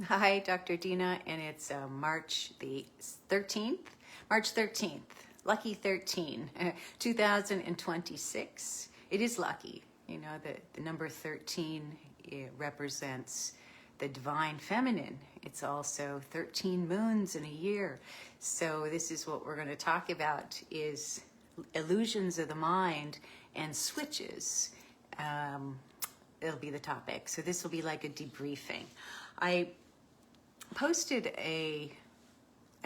Hi, Dr. Dina, and it's March the 13th. March 13th, lucky 13, 2026. It is lucky. You know, the number 13 it represents the divine feminine. It's also 13 moons in a year. So this is what we're going to talk about is illusions of the mind and switches. It'll be the topic. So this will be like a debriefing. I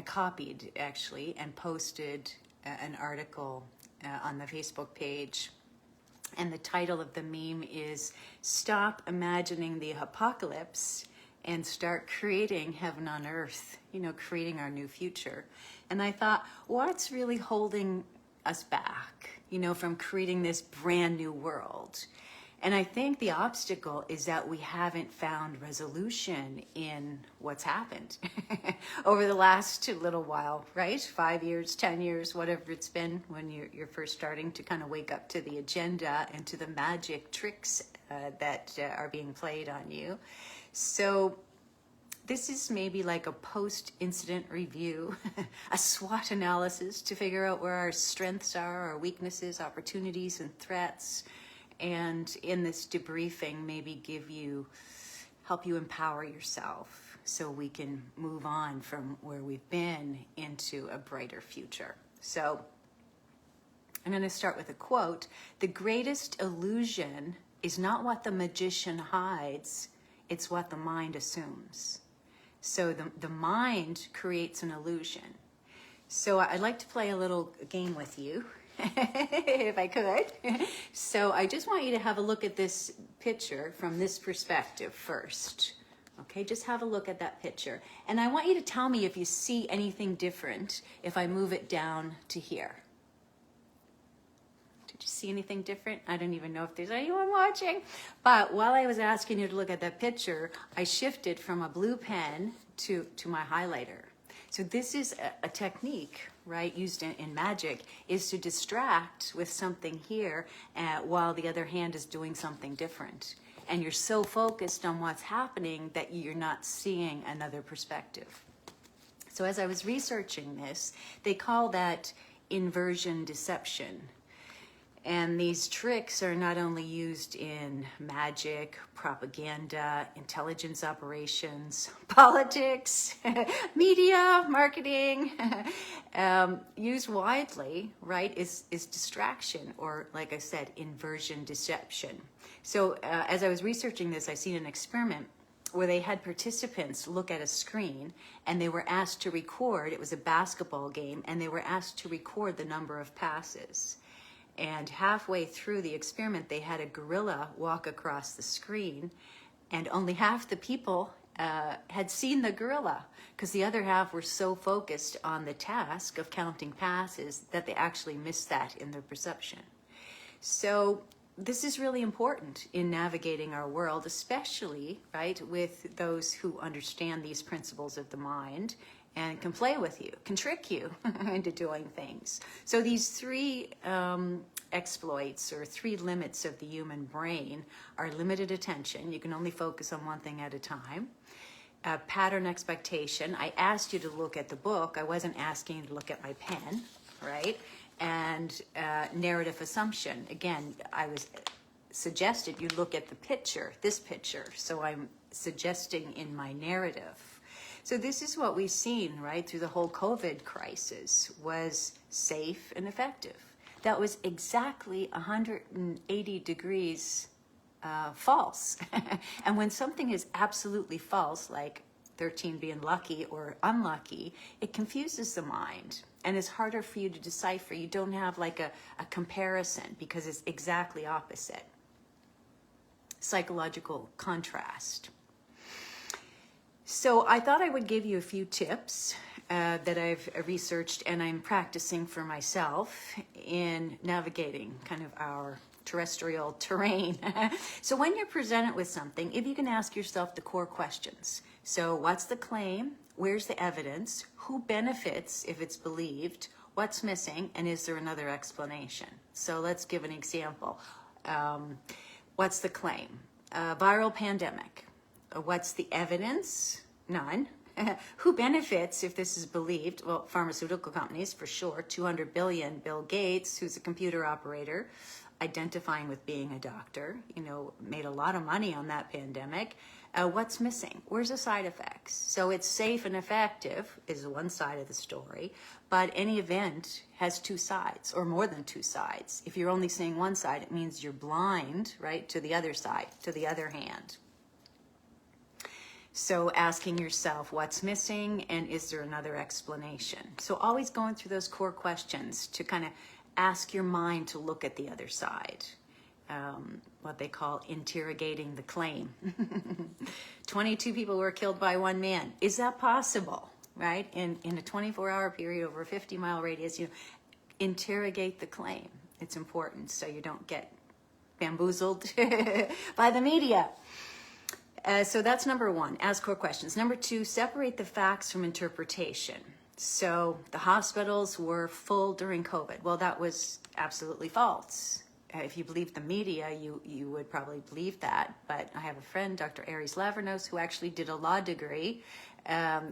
copied actually and posted an article on the Facebook page, and the title of the meme is "Stop Imagining the Apocalypse and Start Creating Heaven on Earth," you know, creating our new future. And I thought, what's really holding us back, you know, from creating this brand new world? And I think the obstacle is that we haven't found resolution in what's happened over the last little while, right? 5 years, 10 years, whatever it's been when you're first starting to kind of wake up to the agenda and to the magic tricks that are being played on you. So this is maybe like a post-incident review, a SWOT analysis to figure out where our strengths are, our weaknesses, opportunities, and threats. And in this debriefing, maybe help you empower yourself so we can move on from where we've been into a brighter future. So I'm going to start with a quote. "The greatest illusion is not what the magician hides, it's what the mind assumes." So the mind creates an illusion. So I'd like to play a little game with you. If I could. So I just want you to have a look at this picture from this perspective first. Okay, just have a look at that picture. And I want you to tell me if you see anything different if I move it down to here. Did you see anything different? I don't even know if there's anyone watching. But while I was asking you to look at that picture, I shifted from a blue pen to my highlighter. So this is a technique, right, used in magic, is to distract with something here while the other hand is doing something different. And you're so focused on what's happening that you're not seeing another perspective. So as I was researching this, they call that inversion deception. And these tricks are not only used in magic, propaganda, intelligence operations, politics, media, marketing, used widely, right, is distraction, or like I said, inversion deception. So as I was researching this, I seen an experiment where they had participants look at a screen and they were asked to record, it was a basketball game, and they were asked to record the number of passes. And halfway through the experiment, they had a gorilla walk across the screen, and only half the people had seen the gorilla because the other half were so focused on the task of counting passes that they actually missed that in their perception. So this is really important in navigating our world, especially, right, with those who understand these principles of the mind and can play with you, can trick you into doing things. So these three exploits or three limits of the human brain are limited attention. You can only focus on one thing at a time. Pattern expectation. I asked you to look at the book. I wasn't asking you to look at my pen, right? And narrative assumption. Again, I was suggested you look at the picture, this picture. So I'm suggesting in my narrative. So this is what we've seen, right, through the whole COVID crisis, was safe and effective. That was exactly 180 degrees false. And when something is absolutely false, like 13 being lucky or unlucky, it confuses the mind and it's harder for you to decipher. You don't have like a comparison because it's exactly opposite. Psychological contrast. So I thought I would give you a few tips that I've researched and I'm practicing for myself in navigating kind of our terrestrial terrain. So when you're presented with something, if you can ask yourself the core questions. So what's the claim? Where's the evidence? Who benefits if it's believed? What's missing? And is there another explanation? So let's give an example. What's the claim? Viral pandemic. What's the evidence? None. Who benefits if this is believed? Well, pharmaceutical companies for sure. 200 billion. Bill Gates, who's a computer operator, identifying with being a doctor, made a lot of money on that pandemic. What's missing? Where's the side effects? So it's safe and effective is one side of the story, but any event has two sides or more than two sides. If you're only seeing one side, it means you're blind, right, to the other side, to the other hand. So asking yourself what's missing and is there another explanation? So always going through those core questions to kind of ask your mind to look at the other side. What they call interrogating the claim. 22 people were killed by one man. Is that possible, right? In a 24-hour period over a 50-mile radius, interrogate the claim. It's important so you don't get bamboozled by the media. So that's number one, ask core questions. Number two, separate the facts from interpretation. So the hospitals were full during COVID. Well, that was absolutely false. If you believe the media, you would probably believe that. But I have a friend, Dr. Aries Lavernos, who actually did a law degree.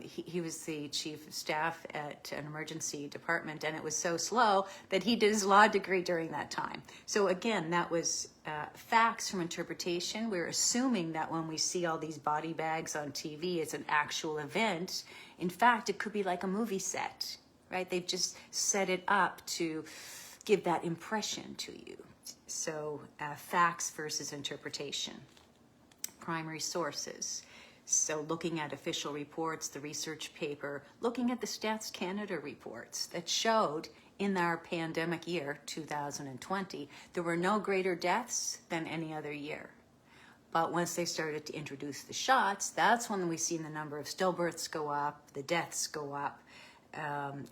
He was the chief of staff at an emergency department, and it was so slow that he did his law degree during that time. So again, that was facts from interpretation. We're assuming that when we see all these body bags on TV, it's an actual event. In fact, it could be like a movie set, right? They've just set it up to give that impression to you. So facts versus interpretation. Primary sources. So looking at official reports, the research paper, looking at the Stats Canada reports that showed in our pandemic year, 2020, there were no greater deaths than any other year. But once they started to introduce the shots, that's when we've seen the number of stillbirths go up, the deaths go up.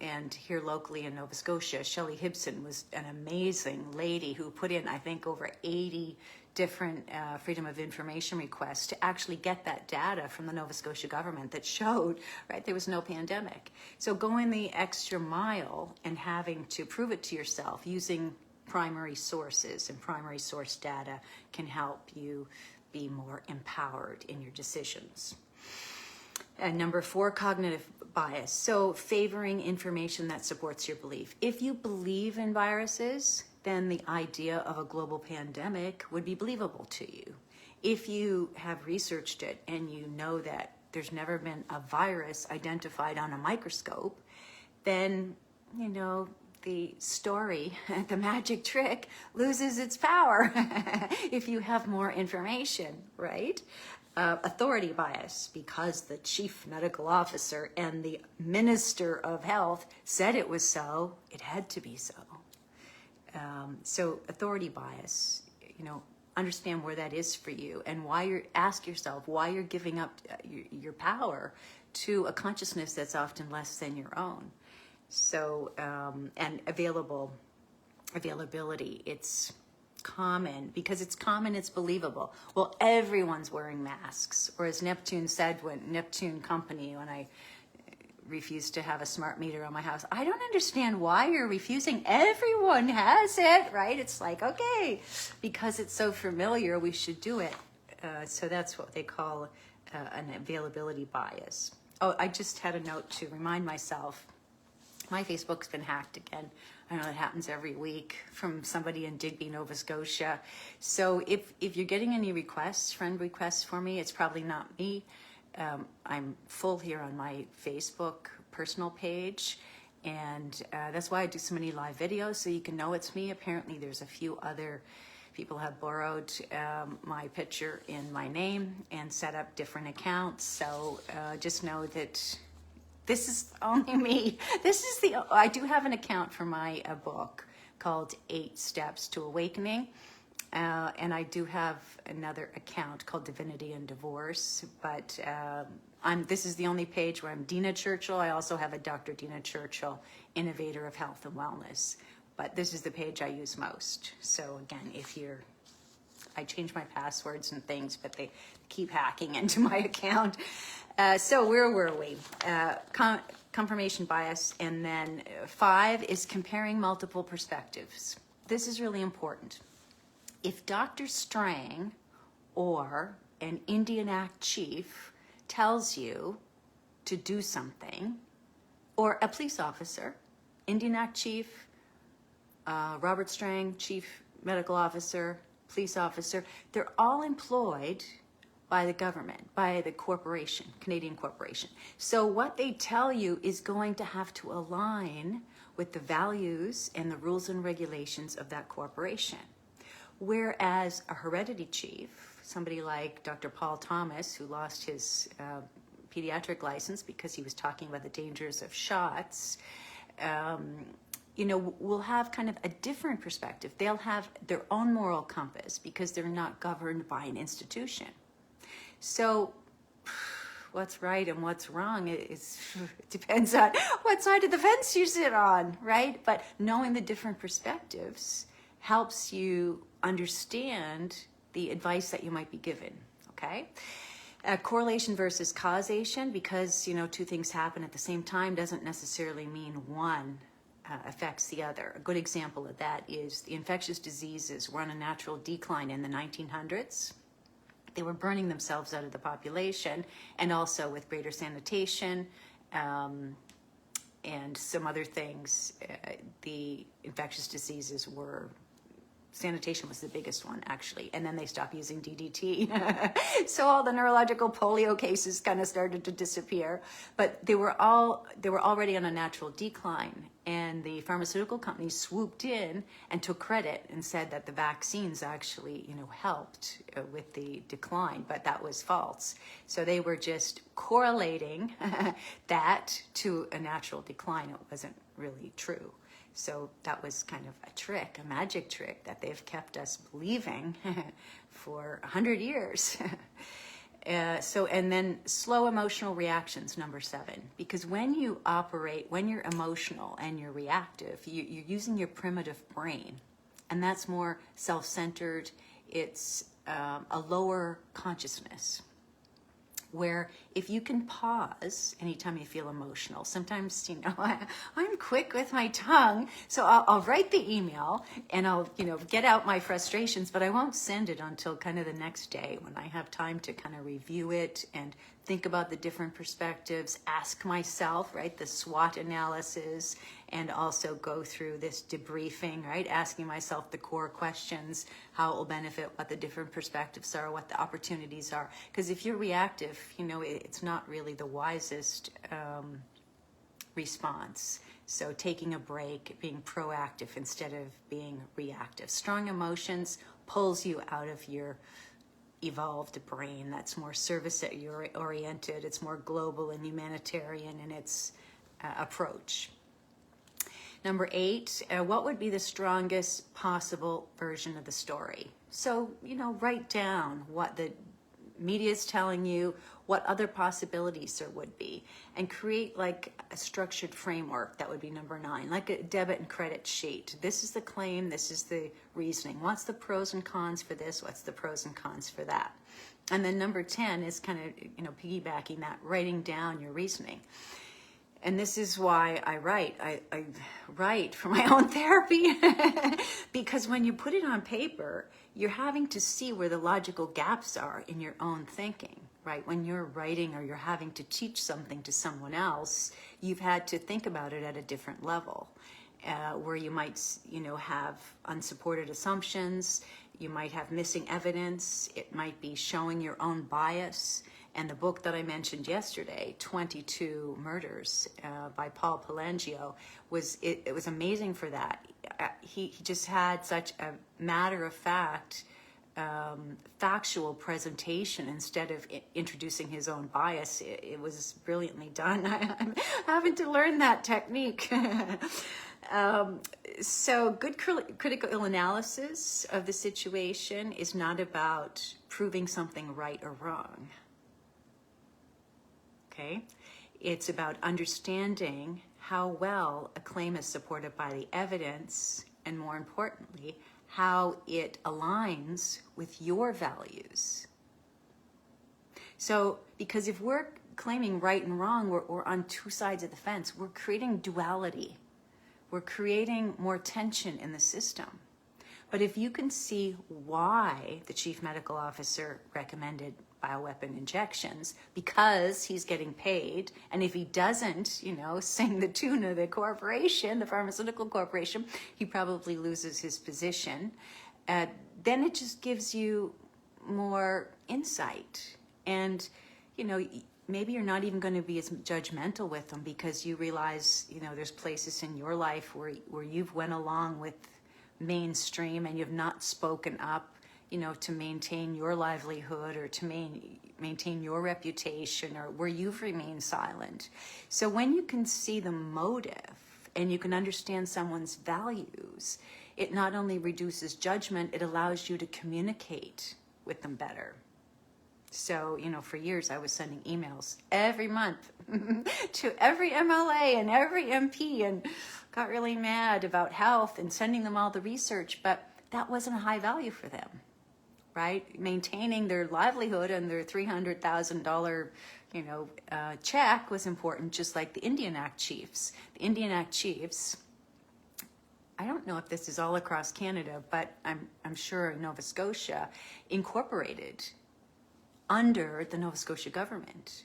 And here locally in Nova Scotia, Shelley Hibson was an amazing lady who put in, I think, over 80 different Freedom of Information requests to actually get that data from the Nova Scotia government that showed, right, there was no pandemic. So going the extra mile and having to prove it to yourself using primary sources and primary source data can help you be more empowered in your decisions. And number four, cognitive bias. So favoring information that supports your belief. If you believe in viruses, then the idea of a global pandemic would be believable to you. If you have researched it and you know that there's never been a virus identified on a microscope, then, the story, the magic trick, loses its power if you have more information, right? Authority bias, because the chief medical officer and the minister of health said it was so, it had to be so. So authority bias, understand where that is for you and ask yourself why you're giving up your power to a consciousness that's often less than your own. So, and availability, it's common. Because it's common, it's believable. Well, everyone's wearing masks. Or as Neptune said, when I refused to have a smart meter on my house, I don't understand why you're refusing. Everyone has it, right? It's like, okay, because it's so familiar, we should do it. So that's what they call an availability bias. Oh, I just had a note to remind myself, my Facebook's been hacked again. I know it happens every week from somebody in Digby, Nova Scotia. So if you're getting any friend requests for me, it's probably not me. I'm full here on my Facebook personal page, and that's why I do so many live videos, so you can know it's me. Apparently there's a few other people have borrowed my picture in my name and set up different accounts. So just know that this is only me. I do have an account for my book called 8 Steps to Awakening. And I do have another account called Divinity and Divorce, but this is the only page where I'm Dina Churchill. I also have a Dr. Dina Churchill, Innovator of Health and Wellness, but this is the page I use most. So again, I change my passwords and things, but they keep hacking into my account. So where were we? Confirmation bias, and then 5 is comparing multiple perspectives. This is really important. If Dr. Strang or an Indian Act chief tells you to do something, or a police officer, Indian Act Chief, Robert Strang, Chief Medical Officer, police officer, they're all employed by the government, by the corporation, Canadian corporation. So what they tell you is going to have to align with the values and the rules and regulations of that corporation. Whereas a heredity chief, somebody like Dr. Paul Thomas, who lost his pediatric license because he was talking about the dangers of shots, will have kind of a different perspective. They'll have their own moral compass because they're not governed by an institution. So what's right and what's wrong it depends on what side of the fence you sit on, right? But knowing the different perspectives helps you understand the advice that you might be given, okay? Correlation versus causation, because, two things happen at the same time doesn't necessarily mean one affects the other. A good example of that is the infectious diseases were on a natural decline in the 1900s. They were burning themselves out of the population, and also with greater sanitation and some other things, the infectious diseases were, sanitation was the biggest one actually, and then they stopped using DDT. So all the neurological polio cases kind of started to disappear, but they were already on a natural decline, and the pharmaceutical companies swooped in and took credit and said that the vaccines actually, helped with the decline, but that was false. So they were just correlating that to a natural decline. It wasn't really true. So that was kind of a trick, a magic trick that they've kept us believing for 100 years. And then slow emotional reactions, number 7. Because when you operate, when you're emotional and you're reactive, you're using your primitive brain. And that's more self-centered. It's a lower consciousness. Where if you can pause anytime you feel emotional, sometimes, I'm quick with my tongue, so I'll write the email and I'll, get out my frustrations, but I won't send it until kind of the next day when I have time to kind of review it and think about the different perspectives, ask myself, right, the SWOT analysis, and also go through this debriefing, right, asking myself the core questions, how it will benefit, what the different perspectives are, what the opportunities are. Because if you're reactive, it's not really the wisest response. So taking a break, being proactive instead of being reactive. Strong emotions pulls you out of your evolved brain that's more service oriented, it's more global and humanitarian in its approach. Number 8, what would be the strongest possible version of the story? So, write down what the media is telling you, what other possibilities there would be, and create like a structured framework. That would be number 9, like a debit and credit sheet. This is the claim, this is the reasoning. What's the pros and cons for this? What's the pros and cons for that? And then number 10 is kind of, piggybacking that, writing down your reasoning. And this is why I write. I write for my own therapy because when you put it on paper, you're having to see where the logical gaps are in your own thinking, right? When you're writing or you're having to teach something to someone else, you've had to think about it at a different level, where you might, have unsupported assumptions, you might have missing evidence, it might be showing your own bias. And the book that I mentioned yesterday, 22 Murders by Paul Palangio, was amazing for that. He just had such a matter-of-fact, factual presentation instead of introducing his own bias. It was brilliantly done. I'm having to learn that technique. So good critical analysis of the situation is not about proving something right or wrong. Okay, it's about understanding how well a claim is supported by the evidence, and more importantly, how it aligns with your values. So, because if we're claiming right and wrong, we're on two sides of the fence. We're creating duality. We're creating more tension in the system. But if you can see why the chief medical officer recommended bioweapon injections because he's getting paid. And if he doesn't, sing the tune of the corporation, the pharmaceutical corporation, he probably loses his position. Then it just gives you more insight. And, maybe you're not even going to be as judgmental with them because you realize, there's places in your life where you've went along with mainstream and you've not spoken up, to maintain your livelihood or to maintain your reputation, or where you've remained silent. So when you can see the motive and you can understand someone's values, it not only reduces judgment, it allows you to communicate with them better. So, for years I was sending emails every month to every MLA and every MP and got really mad about health and sending them all the research, but that wasn't a high value for them, right? Maintaining their livelihood and their $300,000, check was important, just like the Indian Act chiefs. The Indian Act chiefs, I don't know if this is all across Canada, but I'm sure Nova Scotia incorporated under the Nova Scotia government,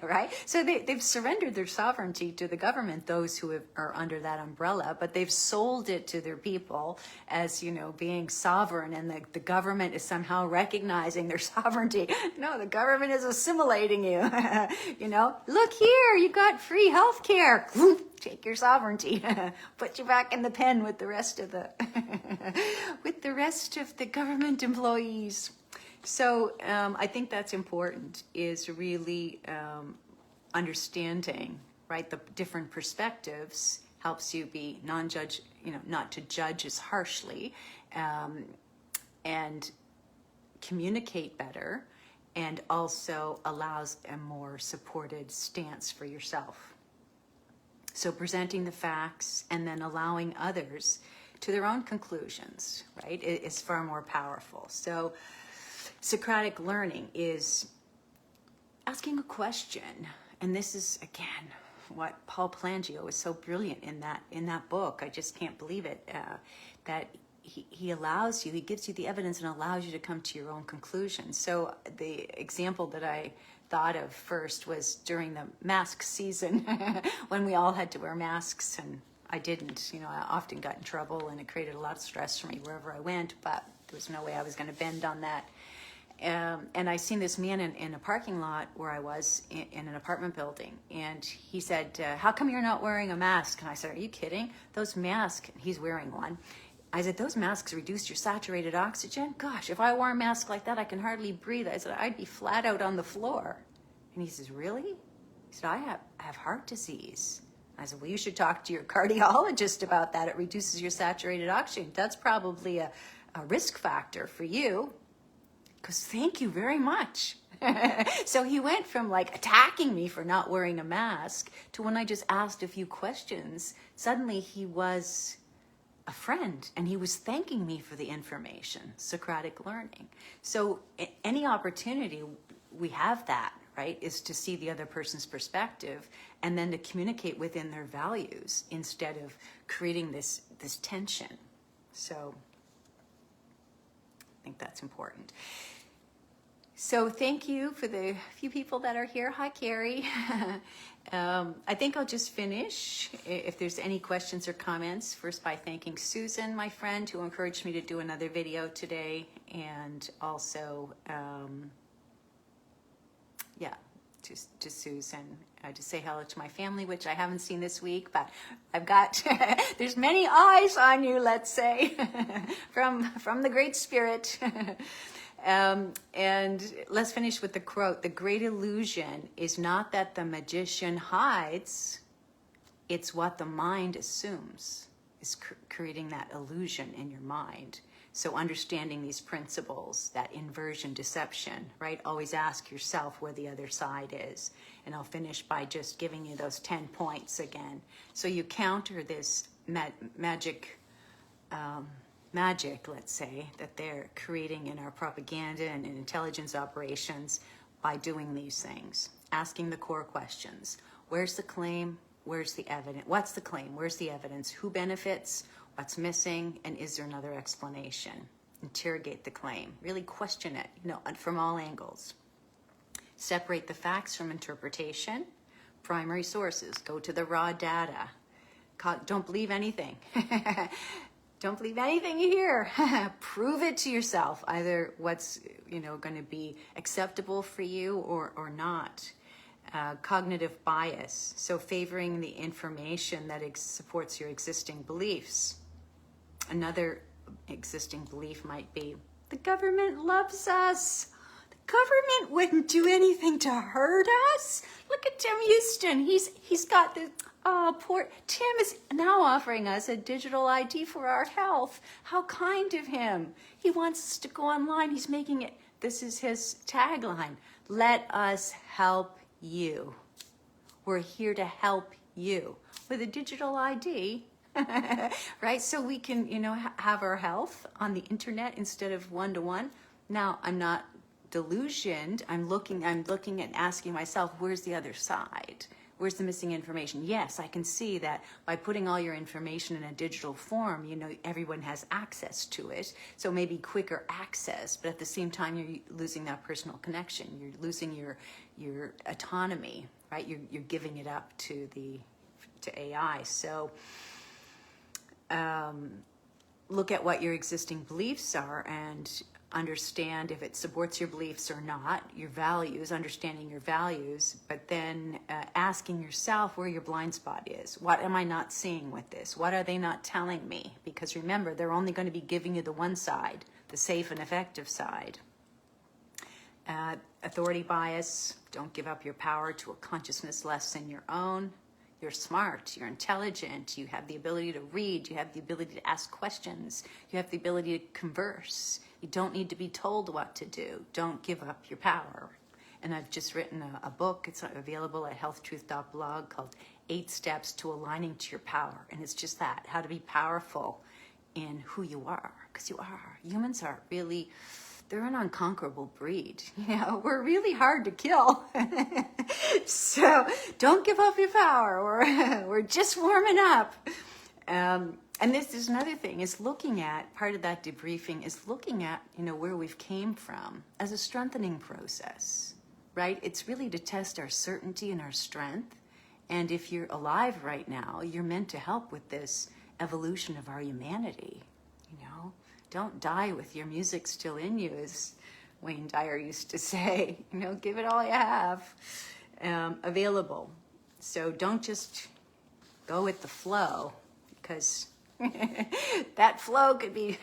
right? So they've surrendered their sovereignty to the government, those who are under that umbrella, but they've sold it to their people as, being sovereign, and the government is somehow recognizing their sovereignty. No, the government is assimilating you. Look here, you got free health care. Take your sovereignty, put you back in the pen with the rest of the government employees. So I think that's important, is really understanding, right, the different perspectives helps you be non-judge, not to judge as harshly, and communicate better, and also allows a more supported stance for yourself. So presenting the facts and then allowing others to their own conclusions, right, is far more powerful. So Socratic learning is asking a question, and this is again what Paul Pelagio is so brilliant in that book. I just can't believe it, that he allows you, he gives you the evidence and allows you to come to your own conclusions. So the example that I thought of first was during the mask season when we all had to wear masks, and I didn't. I often got in trouble, and it created a lot of stress for me wherever I went, but there was no way I was going to bend on that. And I seen this man in a parking lot where I was in an apartment building, and he said, how come you're not wearing a mask? And I said, are you kidding? Those masks, he's wearing one. I said, those masks reduce your saturated oxygen? Gosh, if I wore a mask like that, I can hardly breathe. I said, I'd be flat out on the floor. And he says, really? He said, I have heart disease. I said, well, you should talk to your cardiologist about that. It reduces your saturated oxygen. That's probably a risk factor for you. Because thank you very much. So he went from like attacking me for not wearing a mask to, when I just asked a few questions, suddenly he was a friend and he was thanking me for the information. Socratic learning. So any opportunity we have that, right, is to see the other person's perspective and then to communicate within their values instead of creating this tension. So I think that's important. So thank you for the few people that are here. Hi, Carrie. I think I'll just finish, if there's any questions or comments, first by thanking Susan, my friend, who encouraged me to do another video today, and also, to Susan, to say hello to my family, which I haven't seen this week, but I've got, there's many eyes on you, let's say, from the Great Spirit. And let's finish with the quote. The great illusion is not that the magician hides, it's what the mind assumes is creating that illusion in your mind. So understanding these principles, that inversion, deception, right? Always ask yourself where the other side is. And I'll finish by just giving you those 10 points again. So you counter this magic, let's say, that they're creating in our propaganda and in intelligence operations by doing these things. Asking the core questions. Where's the claim? Where's the evidence? What's the claim? Where's the evidence? Who benefits? What's missing? And is there another explanation? interrogate the claim, really question it, from all angles. Separate the facts from interpretation. Primary sources, go to the raw data. Don't believe anything. Don't believe anything you hear. Prove it to yourself, either what's going to be acceptable for you or not. Cognitive bias, so favoring the information that supports your existing beliefs. Another existing belief might be, the government loves us. The government wouldn't do anything to hurt us. Look at Tim Houston. He's got the, oh, poor Tim is now offering us a digital ID for our health. How kind of him. He wants us to go online. He's making it, this is his tagline. Let us help you. We're here to help you with a digital ID, right? So we can, have our health on the internet instead of one-to-one. Now, I'm not delusioned. I'm looking and asking myself, where's the other side? Where's the missing information? Yes, I can see that by putting all your information in a digital form, everyone has access to it. So maybe quicker access, but at the same time, you're losing that personal connection. You're losing your autonomy, right? You're giving it up to AI. So look at what your existing beliefs are and understand if it supports your beliefs or not, your values, understanding your values, but then asking yourself where your blind spot is. What am I not seeing with this? What are they not telling me? Because remember, they're only going to be giving you the one side, the safe and effective side. Authority bias, don't give up your power to a consciousness less than your own. You're smart, you're intelligent, you have the ability to read, you have the ability to ask questions, you have the ability to converse. You don't need to be told what to do. Don't give up your power. And I've just written a book, it's available at healthtruth.blog, called 8 Steps to Aligning to Your Power. And it's just that, how to be powerful in who you are, because you are. Humans are really, they're an unconquerable breed. We're really hard to kill. So don't give up your power. We're just warming up. And this is another thing, is looking at, part of that debriefing is looking at, where we've came from as a strengthening process, right? It's really to test our certainty and our strength. And if you're alive right now, you're meant to help with this evolution of our humanity, Don't die with your music still in you, as Wayne Dyer used to say. Give it all you have. Available. So don't just go with the flow, because that flow could be,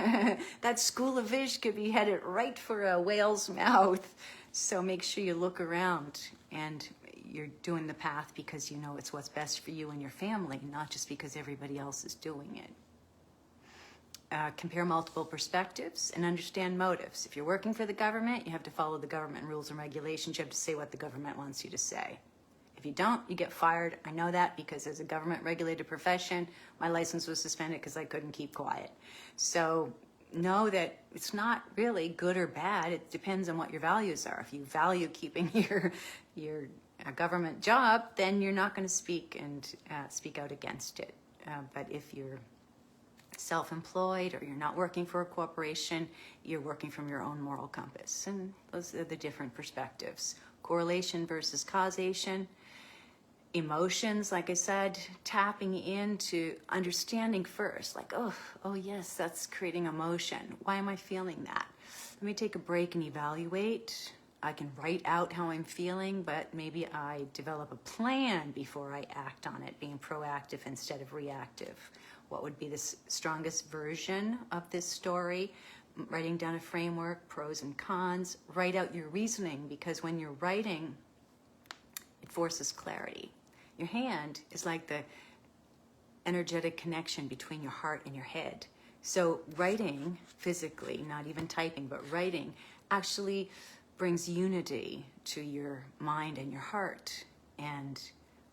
that school of fish could be headed right for a whale's mouth. So make sure you look around and you're doing the path because it's what's best for you and your family, not just because everybody else is doing it. Compare multiple perspectives and understand motives. If you're working for the government, you have to follow the government rules and regulations. You have to say what the government wants you to say. If you don't, you get fired. I know that because as a government-regulated profession, my license was suspended because I couldn't keep quiet. So know that it's not really good or bad. It depends on what your values are. If you value keeping your government job, then you're not going to speak out against it. But if you're self-employed or you're not working for a corporation, you're working from your own moral compass. And those are the different perspectives. Correlation versus causation. Emotions, like I said, tapping into understanding first, like, oh yes, that's creating emotion. Why am I feeling that? Let me take a break and evaluate. I can write out how I'm feeling, but maybe I develop a plan before I act on it, being proactive instead of reactive. What would be the strongest version of this story? Writing down a framework, pros and cons. Write out your reasoning, because when you're writing, it forces clarity. Your hand is like the energetic connection between your heart and your head. So writing physically, not even typing, but writing actually brings unity to your mind and your heart. And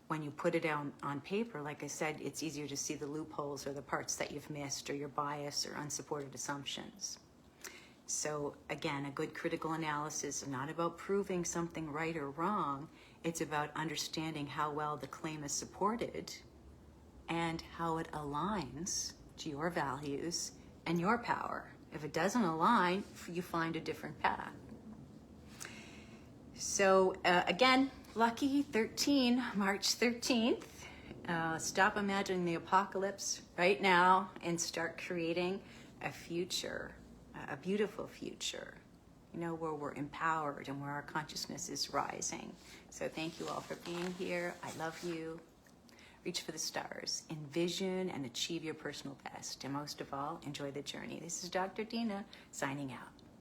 when you put it down on paper, like I said, it's easier to see the loopholes or the parts that you've missed or your bias or unsupported assumptions. So again, a good critical analysis is not about proving something right or wrong. It's about understanding how well the claim is supported and how it aligns to your values and your power. If it doesn't align, you find a different path. So again, lucky 13, March 13th. Stop imagining the apocalypse right now and start creating a future, a beautiful future, you know, where we're empowered and where our consciousness is rising. So thank you all for being here. I love you. Reach for the stars, envision and achieve your personal best. And most of all, enjoy the journey. This is Dr. Dina signing out.